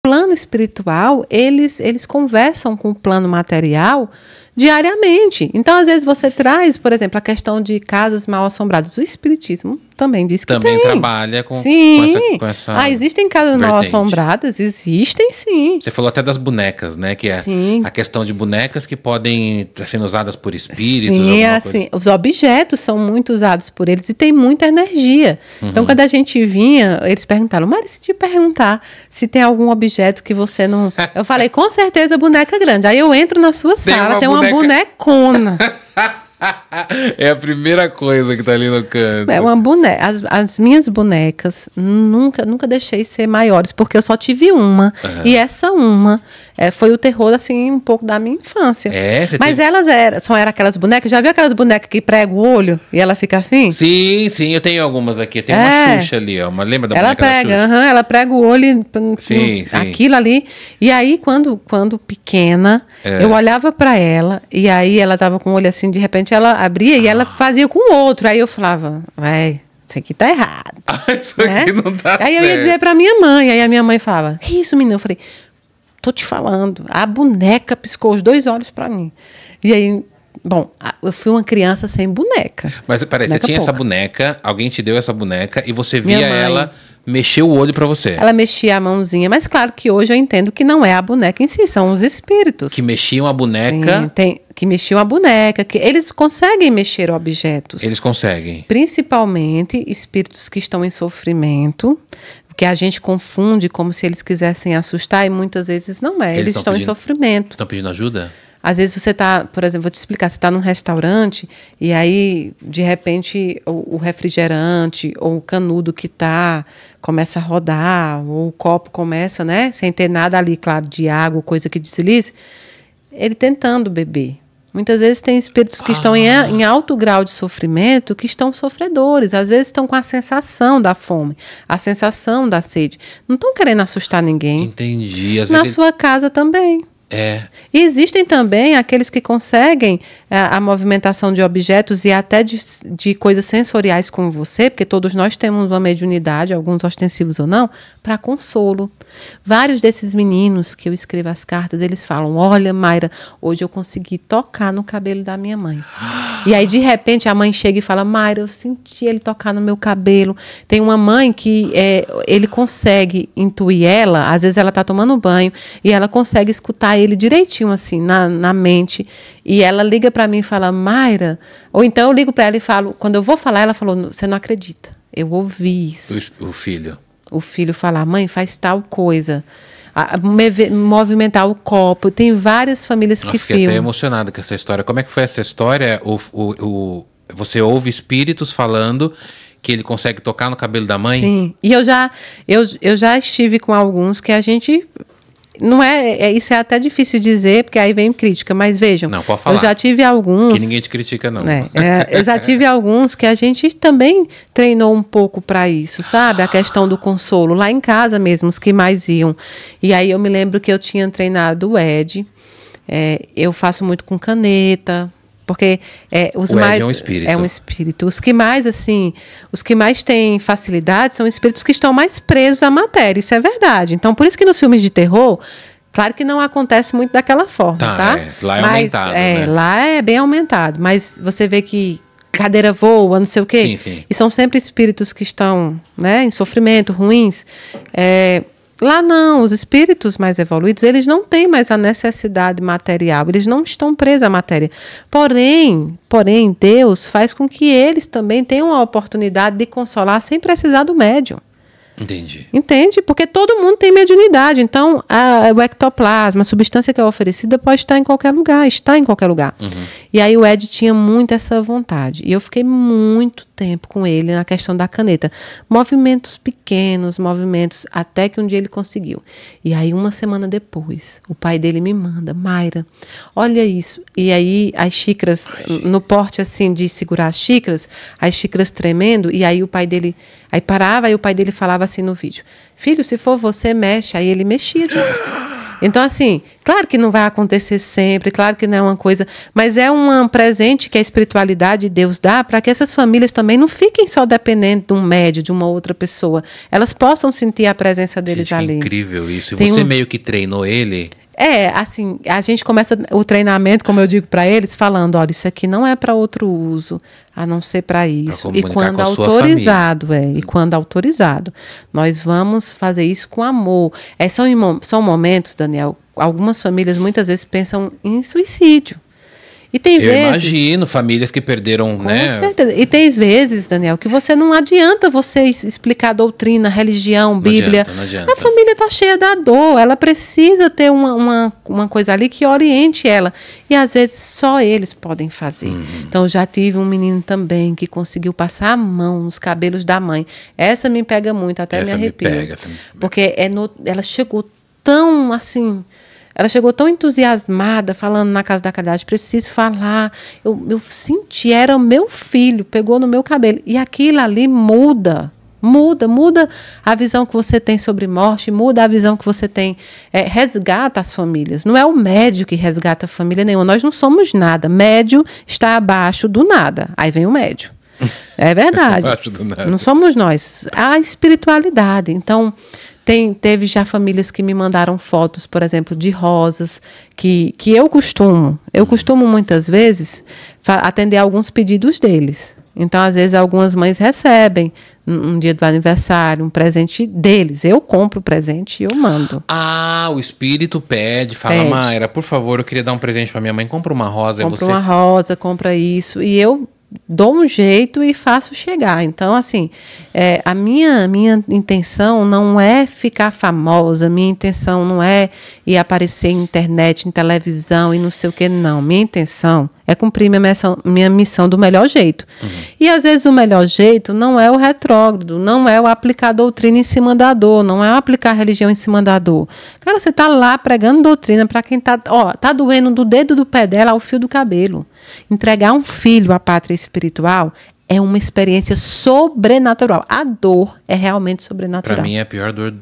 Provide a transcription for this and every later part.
plano espiritual, eles conversam com o plano material diariamente. Então, às vezes, você traz, por exemplo, a questão de casas mal assombradas. O Espiritismo também diz que também tem. trabalha com essa existem casas mal assombradas? Existem, sim. Você falou até das bonecas, né? Que é a questão de bonecas que podem estar sendo usadas por espíritos. Sim, assim, os objetos são muito usados por eles e tem muita energia. Então, quando a gente vinha, eles perguntaram, Mari, se te perguntar se tem algum objeto que você não... Eu falei, com certeza, boneca grande. Aí eu entro na sua sala, tem uma bonecona. É a primeira coisa que tá ali no canto. É uma boneca. As minhas bonecas nunca deixei ser maiores, porque eu só tive uma. E essa uma foi o terror, assim, um pouco da minha infância. Mas elas eram aquelas bonecas. Já viu aquelas bonecas que prega o olho e ela fica assim? Sim, eu tenho algumas aqui. Tem uma Xuxa ali, ó. Lembra da boneca da Xuxa? Ela prega o olho, sim. aquilo ali. E aí, quando pequena, eu olhava pra ela, e aí ela tava com o olho assim, de repente ela abria e ela fazia com o outro. Aí eu falava, isso aqui tá errado. Isso aqui não tá certo. Aí eu ia dizer pra minha mãe, aí a minha mãe falava, que isso, menina? Eu falei, tô te falando, a boneca piscou os 2 olhos pra mim. E aí, bom, eu fui uma criança sem boneca. Mas peraí, você tinha essa boneca, alguém te deu essa boneca e você via ela mexer o olho pra você. Ela mexia a mãozinha, mas claro que hoje eu entendo que não é a boneca em si, são os espíritos. Que mexiam a boneca. Sim, que mexiam a boneca, que eles conseguem mexer objetos. Eles conseguem. Principalmente espíritos que estão em sofrimento, que a gente confunde como se eles quisessem assustar e muitas vezes não é. Eles estão em sofrimento. Estão pedindo ajuda? Às vezes você está, por exemplo, vou te explicar, você está num restaurante e aí, de repente, o refrigerante ou o canudo que começa a rodar, ou o copo começa, né, sem ter nada ali, claro, de água, coisa que deslize, ele tentando beber. Muitas vezes tem espíritos que estão em alto grau de sofrimento, que estão sofredores. Às vezes estão com a sensação da fome, a sensação da sede. Não estão querendo assustar ninguém. Entendi. Na sua casa também. E existem também aqueles que conseguem a movimentação de objetos e até de coisas sensoriais com você, porque todos nós temos uma mediunidade, alguns ostensivos ou não, para consolo. Vários desses meninos que eu escrevo as cartas, eles falam, olha, Mayra, hoje eu consegui tocar no cabelo da minha mãe. E aí, de repente, a mãe chega e fala, Mayra, eu senti ele tocar no meu cabelo. Tem uma mãe que ele consegue intuir ela, às vezes ela está tomando banho, e ela consegue escutar ele direitinho, assim, na mente. E ela liga para mim e fala, Mayra, ou então eu ligo para ela e falo, quando eu vou falar, ela falou, você não acredita, eu ouvi isso. O filho. O filho falar, mãe, faz tal coisa. Movimentar o copo. Tem várias famílias que fiquei até emocionada com essa história. Como é que foi essa história? Você ouve espíritos falando que ele consegue tocar no cabelo da mãe? Sim. E eu já estive com alguns que a gente... Não isso é até difícil dizer, porque aí vem crítica, mas vejam, não, pode falar. Eu já tive alguns... Que ninguém te critica, não. Eu já tive alguns que a gente também treinou um pouco para isso, sabe? A questão do consolo, lá em casa mesmo, os que mais iam. E aí eu me lembro que eu tinha treinado o Ed, eu faço muito com caneta... Porque os mais... é um espírito. É um espírito. Os que mais têm facilidade são espíritos que estão mais presos à matéria. Isso é verdade. Então, por isso que nos filmes de terror, claro que não acontece muito daquela forma, tá? Lá é aumentado, né? Lá é bem aumentado. Mas você vê que cadeira voa, não sei o quê. Sim. E são sempre espíritos que estão, né, em sofrimento, ruins. Lá não, os espíritos mais evoluídos, eles não têm mais a necessidade material, eles não estão presos à matéria. Porém, Deus faz com que eles também tenham a oportunidade de consolar sem precisar do médium. Entendi. Entende? Porque todo mundo tem mediunidade. Então, o ectoplasma, a substância que é oferecida, pode estar em qualquer lugar, está em qualquer lugar. Uhum. E aí o Ed tinha muito essa vontade. E eu fiquei muito tempo com ele na questão da caneta. Movimentos pequenos, até que um dia ele conseguiu. E aí, uma semana depois, o pai dele me manda, Mayra, olha isso. E aí, as xícaras, no porte assim de segurar as xícaras tremendo, e aí o pai dele, aí parava, e o pai dele falava assim no vídeo, filho, se for você, mexe. Aí ele mexia de novo. Então, assim, claro que não vai acontecer sempre, claro que não é uma coisa, mas é um presente que a espiritualidade de Deus dá para que essas famílias também não fiquem só dependendo de um médium, de uma outra pessoa. Elas possam sentir a presença deles ali. É incrível isso. E você meio que treinou ele? Assim, a gente começa o treinamento, como eu digo para eles, falando, olha, isso aqui não é para outro uso, a não ser para isso. E quando autorizado, e quando autorizado, nós vamos fazer isso com amor. São momentos, Daniel, algumas famílias muitas vezes pensam em suicídio. E tem vezes, imagino, famílias que perderam, com certeza. E tem vezes, Daniel, que você não adianta você explicar doutrina, religião, Bíblia. Não adianta. A família está cheia da dor, ela precisa ter uma coisa ali que oriente ela. E às vezes só eles podem fazer. Então eu já tive um menino também que conseguiu passar a mão nos cabelos da mãe. Essa me pega muito, até me arrepio. Porque ela chegou tão assim... Ela chegou tão entusiasmada, falando na Casa da Caridade, preciso falar. Eu senti, era o meu filho, pegou no meu cabelo. E aquilo ali muda a visão que você tem sobre morte, muda a visão que você tem, resgata as famílias. Não é o médium que resgata a família nenhuma, nós não somos nada. Médium está abaixo do nada, aí vem o médium. É verdade, abaixo do nada. Não somos nós. A espiritualidade, então... Teve já famílias que me mandaram fotos, por exemplo, de rosas, que eu costumo muitas vezes atender alguns pedidos deles. Então, às vezes, algumas mães recebem um dia do aniversário, um presente deles. Eu compro o presente e eu mando. O espírito fala, Mayra, por favor, eu queria dar um presente para minha mãe, compra uma rosa. Compra uma rosa, compra isso. E eu dou um jeito e faço chegar. Então, assim, a minha intenção não é ficar famosa, minha intenção não é ir aparecer em internet, em televisão e não sei o que, não. Minha intenção é cumprir minha missão do melhor jeito. E, às vezes, o melhor jeito não é o retrógrado, não é o aplicar doutrina em cima da dor, não é o aplicar religião em cima da dor. Cara, você está lá pregando doutrina para quem tá doendo do dedo do pé dela ao fio do cabelo. Entregar um filho à pátria espiritual é uma experiência sobrenatural. A dor é realmente sobrenatural. Para mim é a pior dor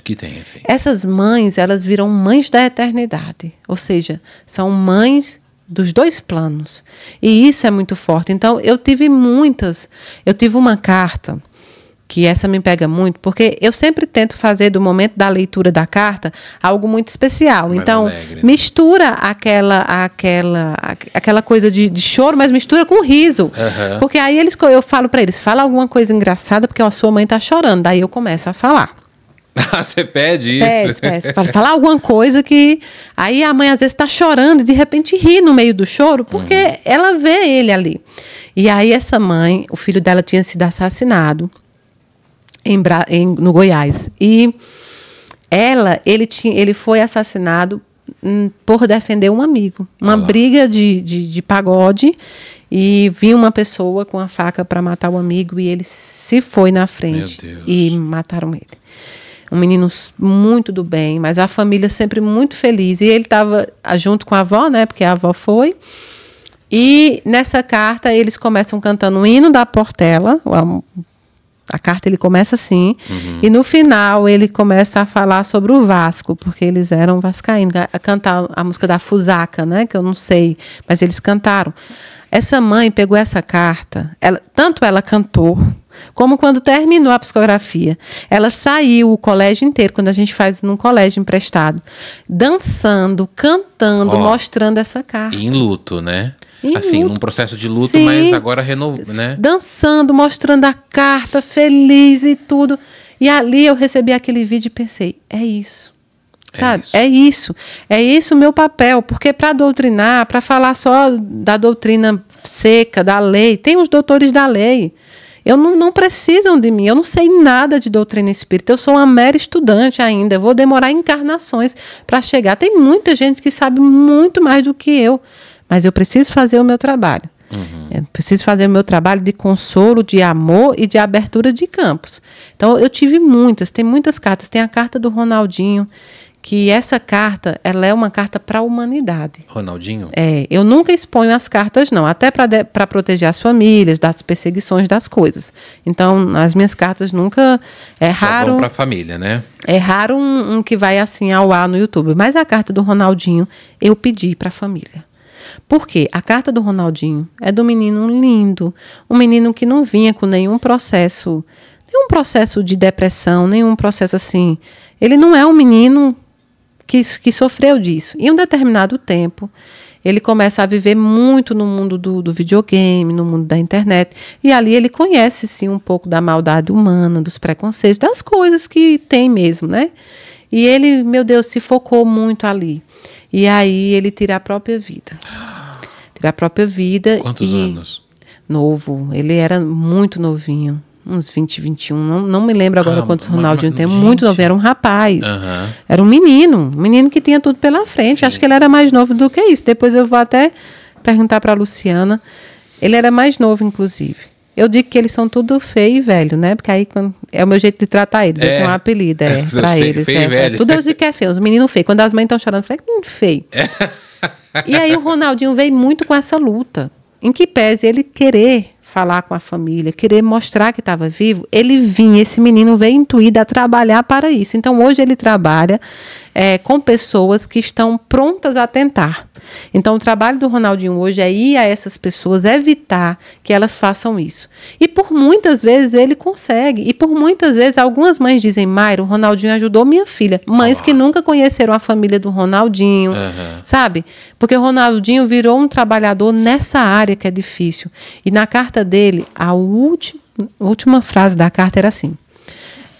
que tem, enfim. Essas mães, elas viram mães da eternidade. Ou seja, são mães dos dois planos. E isso é muito forte. Então, eu tive uma carta, que essa me pega muito, porque eu sempre tento fazer do momento da leitura da carta algo muito especial. Mais então, alegre, né? Mistura aquela coisa de choro, mas mistura com riso. Porque aí eu falo para eles, fala alguma coisa engraçada, porque a sua mãe está chorando. Daí eu começo a falar. Você pede isso? Pede. Fala alguma coisa que... Aí a mãe às vezes está chorando e de repente ri no meio do choro, porque ela vê ele ali. E aí essa mãe, o filho dela tinha sido assassinado no Goiás. E ele foi assassinado por defender um amigo. Uma briga de pagode. E vinha uma pessoa com a faca para matar o amigo e ele se foi na frente. Meu Deus. E mataram ele. Um menino muito do bem, mas a família sempre muito feliz. E ele estava junto com a avó, né? Porque a avó foi. E nessa carta eles começam cantando o hino da Portela. A carta ele começa assim. E no final ele começa a falar sobre o Vasco, porque eles eram vascaínos. A cantar a música da Fusaca, né? Que eu não sei, mas eles cantaram. Essa mãe pegou essa carta, tanto ela cantou, como quando terminou a psicografia. Ela saiu o colégio inteiro, quando a gente faz num colégio emprestado, dançando, cantando, mostrando essa carta. Em luto, né? Assim, num processo de luto, sim, mas agora né? Dançando, mostrando a carta, feliz e tudo. E ali eu recebi aquele vídeo e pensei, é isso. Sabe? É isso o meu papel, porque para doutrinar, para falar só da doutrina seca, da lei, tem os doutores da lei. Não precisam de mim, eu não sei nada de doutrina espírita, eu sou uma mera estudante ainda, eu vou demorar encarnações para chegar. Tem muita gente que sabe muito mais do que eu, mas eu preciso fazer o meu trabalho. Eu preciso fazer o meu trabalho de consolo, de amor e de abertura de campos. Então, eu tive tem muitas cartas. Tem a carta do Ronaldinho, que essa carta, ela é uma carta para a humanidade. Ronaldinho? Eu nunca exponho as cartas, não, até para proteger as famílias, das perseguições, das coisas. Então, as minhas cartas nunca... É só raro... vão para a família, né? É raro um que vai assim ao ar no YouTube. Mas a carta do Ronaldinho, eu pedi para a família. Por quê? A carta do Ronaldinho é do menino lindo, um menino que não vinha com nenhum processo de depressão, nenhum processo assim. Ele não é um menino que sofreu disso. Em um determinado tempo, ele começa a viver muito no mundo do videogame, no mundo da internet. E ali ele conhece, sim, um pouco da maldade humana, dos preconceitos, das coisas que tem mesmo, né? E ele, meu Deus, se focou muito ali. E aí ele tira a própria vida. Tira a própria vida. Quantos anos? Novo. Ele era muito novinho. Uns 20, 21. Não me lembro agora quantos Ronaldinho tem. Muito novo. Era um rapaz. Era um menino que tinha tudo pela frente. Sim. Acho que ele era mais novo do que isso. Depois eu vou até perguntar para a Luciana. Ele era mais novo, inclusive. Eu digo que eles são tudo feio e velho, né? Porque aí é o meu jeito de tratar eles. Eu tenho um apelido para eles. Feio e velho. Tudo eu digo que é feio. Os meninos feios. Quando as mães estão chorando, eu falei, feio. E aí o Ronaldinho veio muito com essa luta. Em que pese ele querer falar com a família, querer mostrar que estava vivo, esse menino veio intuído a trabalhar para isso. Então, hoje ele trabalha com pessoas que estão prontas a tentar. Então, o trabalho do Ronaldinho hoje é ir a essas pessoas, evitar que elas façam isso. E por muitas vezes ele consegue. E por muitas vezes, algumas mães dizem, Mayra, o Ronaldinho ajudou minha filha. Mães que nunca conheceram a família do Ronaldinho, sabe? Porque o Ronaldinho virou um trabalhador nessa área que é difícil. E na carta dele, a última frase da carta era assim: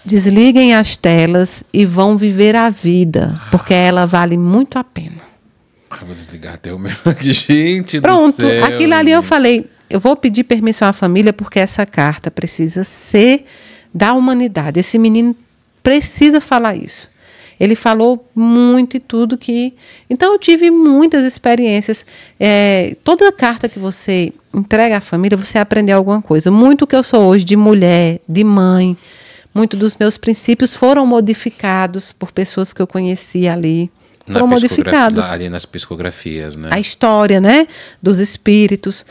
desliguem as telas e vão viver a vida, porque ela vale muito a pena. Eu vou desligar até o meu aqui, gente. Pronto, do céu, aquilo ali eu falei, eu vou pedir permissão à família, porque essa carta precisa ser da humanidade. Esse menino precisa falar isso. Ele falou muito e tudo que... Então, eu tive muitas experiências. Toda carta que você entrega à família, você aprende alguma coisa. Muito que eu sou hoje de mulher, de mãe, muito dos meus princípios foram modificados por pessoas que eu conheci ali. Foram modificados. Ali nas psicografias, né? A história, né, dos espíritos.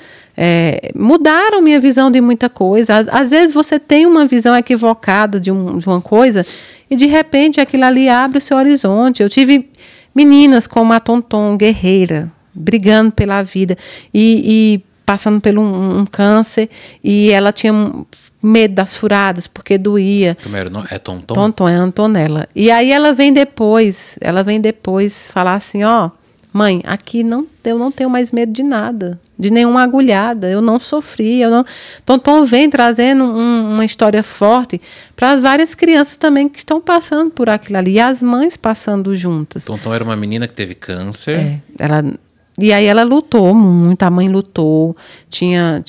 Mudaram minha visão de muita coisa. Às vezes você tem uma visão equivocada de uma coisa e, de repente, aquilo ali abre o seu horizonte. Eu tive meninas como a Tonton, guerreira, brigando pela vida e passando por um câncer, e ela tinha medo das furadas, porque doía. Como era o nome? É Tonton? Tonton, é Antonella. E aí ela vem depois falar assim, mãe, aqui eu não tenho mais medo de nada, de nenhuma agulhada, eu não sofri, Tonton vem trazendo uma história forte para várias crianças também que estão passando por aquilo ali, e as mães passando juntas. Tonton era uma menina que teve câncer. E aí ela lutou muito, a mãe lutou, tinha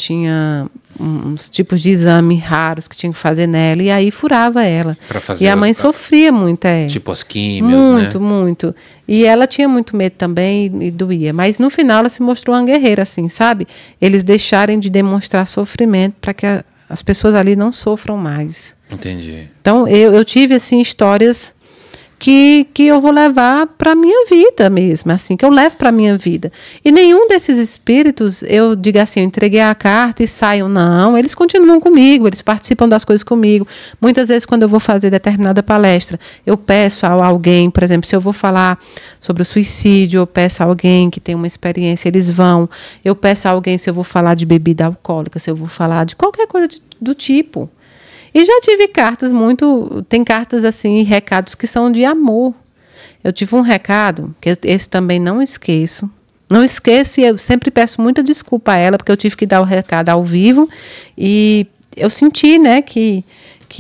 uns tipos de exame raros que tinha que fazer nela, e aí furava ela. E a mãe sofria muito. Tipo as químias, muito. E ela tinha muito medo também e doía. Mas no final ela se mostrou uma guerreira, assim, sabe? Eles deixarem de demonstrar sofrimento para que as pessoas ali não sofram mais. Entendi. Então eu tive, assim, histórias que eu vou levar para a minha vida mesmo, assim, que eu levo para a minha vida. E nenhum desses espíritos, eu digo assim, eu entreguei a carta e saio, não, eles continuam comigo, eles participam das coisas comigo. Muitas vezes, quando eu vou fazer determinada palestra, eu peço a alguém, por exemplo, se eu vou falar sobre o suicídio, eu peço a alguém que tem uma experiência, eles vão. Eu peço a alguém se eu vou falar de bebida alcoólica, se eu vou falar de qualquer coisa do tipo. E já tive cartas tem cartas assim, recados que são de amor. Eu tive um recado, que esse também não esqueço. Não esqueço, e eu sempre peço muita desculpa a ela, porque eu tive que dar o recado ao vivo. E eu senti, né, que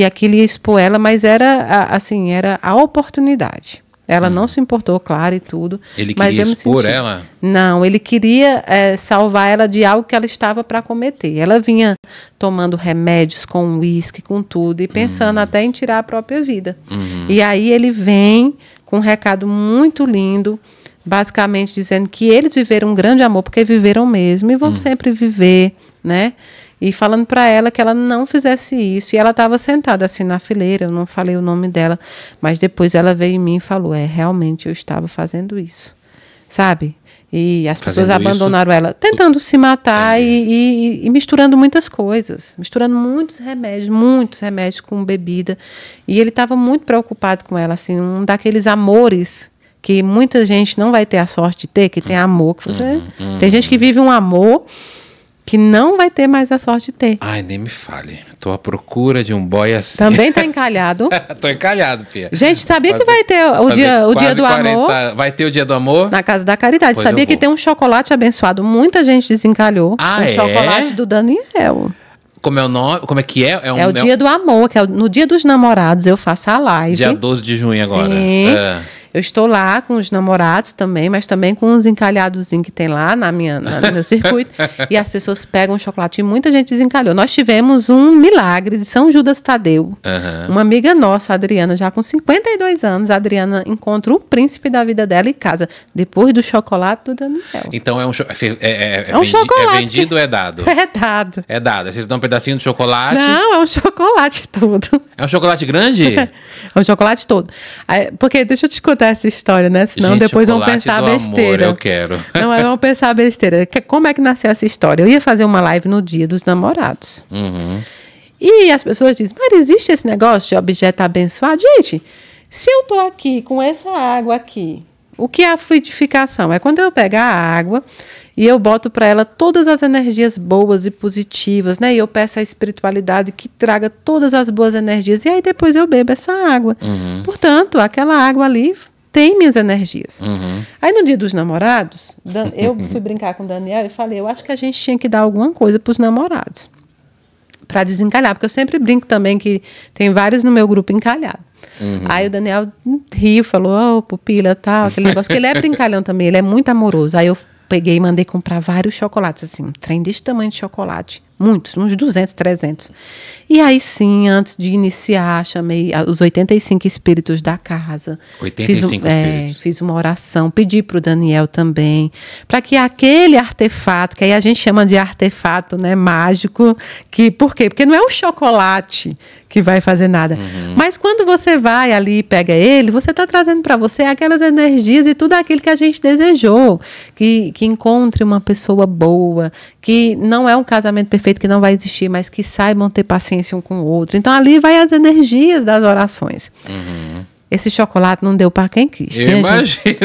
aquilo ia expor ela, mas era a oportunidade. Ela não se importou, claro, e tudo. Ele queria expor ela? Não, ele queria salvar ela de algo que ela estava para cometer. Ela vinha tomando remédios com uísque, com tudo, e pensando até em tirar a própria vida. E aí ele vem com um recado muito lindo, basicamente dizendo que eles viveram um grande amor, porque viveram mesmo, e vão sempre viver, né? e falando para ela que ela não fizesse isso. E ela estava sentada assim na fileira, eu não falei o nome dela, mas depois ela veio em mim e falou, realmente eu estava fazendo isso, sabe? E as pessoas abandonaram ela, tentando se matar e misturando muitas coisas, misturando muitos remédios com bebida. E ele estava muito preocupado com ela, assim, um daqueles amores que muita gente não vai ter a sorte de ter, que tem amor. Que você... Tem gente que vive um amor que não vai ter mais a sorte de ter. Ai, nem me fale. Tô à procura de um boy assim. Também tá encalhado. Tô encalhado, filha. Gente, sabia que vai ter o dia do 40, amor? Vai ter o dia do amor? Na Casa da Caridade. Pois sabia que tem um chocolate abençoado. Muita gente desencalhou. Ah, chocolate do Daniel. Como é o nome? Como é que é? É o dia do amor, que é no dia dos namorados eu faço a live. Dia 12 de junho agora. Sim. Eu estou lá com os namorados também, mas também com os encalhadozinhos que tem lá no meu circuito. E as pessoas pegam o chocolate e muita gente desencalhou. Nós tivemos um milagre de São Judas Tadeu. Uma amiga nossa, a Adriana, já com 52 anos, a Adriana encontra o príncipe da vida dela e casa, depois do chocolate do Daniel. Então é um chocolate. É vendido ou é dado? É dado. É dado. Vocês dão um pedacinho de chocolate? Não, é um chocolate todo. É um chocolate grande? É um chocolate todo. Porque, deixa eu te contar essa história, né? Senão gente, depois vão pensar besteira. Amor, eu quero. Não, vão pensar besteira. Como é que nasceu essa história? Eu ia fazer uma live no dia dos namorados. E as pessoas dizem, mas existe esse negócio de objeto abençoado? Gente, se eu tô aqui com essa água aqui, o que é a fluidificação? É quando eu pego a água e eu boto para ela todas as energias boas e positivas, né? E eu peço à espiritualidade que traga todas as boas energias. E aí depois eu bebo essa água. Portanto, aquela água ali tem minhas energias. Aí no dia dos namorados, eu fui brincar com o Daniel e falei, eu acho que a gente tinha que dar alguma coisa para os namorados. Para desencalhar. Porque eu sempre brinco também que tem vários no meu grupo encalhados. Aí o Daniel riu, falou, pupila, tal, aquele negócio. Que ele é brincalhão também, ele é muito amoroso. Aí eu peguei e mandei comprar vários chocolates, assim, um trem desse tamanho de chocolate. Muitos, uns 200, 300. E aí sim, antes de iniciar, chamei os 85 espíritos da casa. 85 espíritos. Fiz uma oração, pedi para o Daniel também, para que aquele artefato, que aí a gente chama de artefato, né, mágico, por quê? Porque não é o chocolate que vai fazer nada. Mas quando você vai ali e pega ele, você está trazendo para você aquelas energias e tudo aquilo que a gente desejou. Que encontre uma pessoa boa, que não é um casamento perfeito, que não vai existir, mas que saibam ter paciência um com o outro. Então, ali vai as energias das orações. Esse chocolate não deu para quem quis. Eu imagino.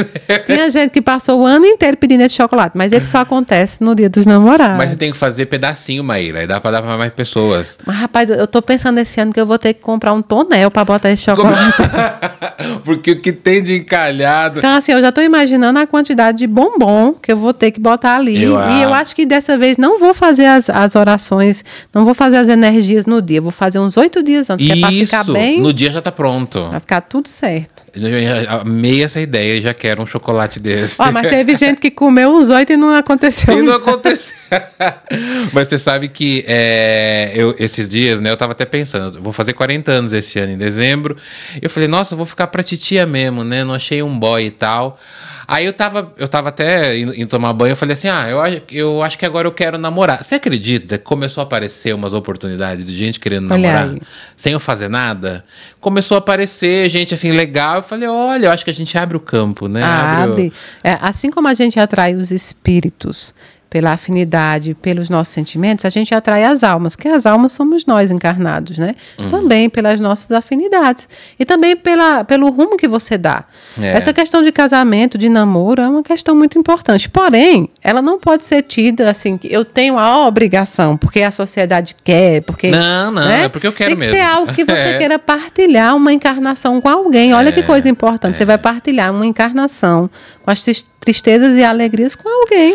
Tinha gente que passou o ano inteiro pedindo esse chocolate, mas ele só acontece no dia dos namorados. Mas você tem que fazer pedacinho, Maíra, aí dá para dar para mais pessoas. Mas, rapaz, eu tô pensando esse ano que eu vou ter que comprar um tonel para botar esse chocolate. Porque o que tem de encalhado... Então, assim, eu já tô imaginando a quantidade de bombom que eu vou ter que botar ali. E eu acho que dessa vez não vou fazer as orações, não vou fazer as energias no dia. Vou fazer uns 8 dias antes, que é para ficar bem... no dia já tá pronto. Vai ficar tudo certo. Eu já amei essa ideia e já quero um chocolate desse. Mas teve gente que comeu uns 8 e não aconteceu. E não aconteceu. Mas você sabe que esses dias, né, eu tava até pensando, eu vou fazer 40 anos esse ano, em dezembro. Eu falei, nossa, eu vou ficar pra titia mesmo, né? Não achei um boy e tal. Aí eu tava até indo tomar banho, eu falei assim, eu acho que agora eu quero namorar. Você acredita que começou a aparecer umas oportunidades de gente querendo namorar? Sem eu fazer nada? Começou a aparecer gente assim, legal. Eu falei, olha, eu acho que a gente abre o campo, né? Abre. Assim como a gente atrai os espíritos pela afinidade, pelos nossos sentimentos, a gente atrai as almas, que as almas somos nós encarnados, né? Também pelas nossas afinidades. E também pelo rumo que você dá. Essa questão de casamento, de namoro, é uma questão muito importante. Porém, ela não pode ser tida assim, que eu tenho a obrigação, porque a sociedade quer, porque... Não, né? É porque eu quero mesmo. Tem que ser algo que você queira partilhar uma encarnação com alguém. Olha que coisa importante. Você vai partilhar uma encarnação com as tristezas e alegrias com alguém.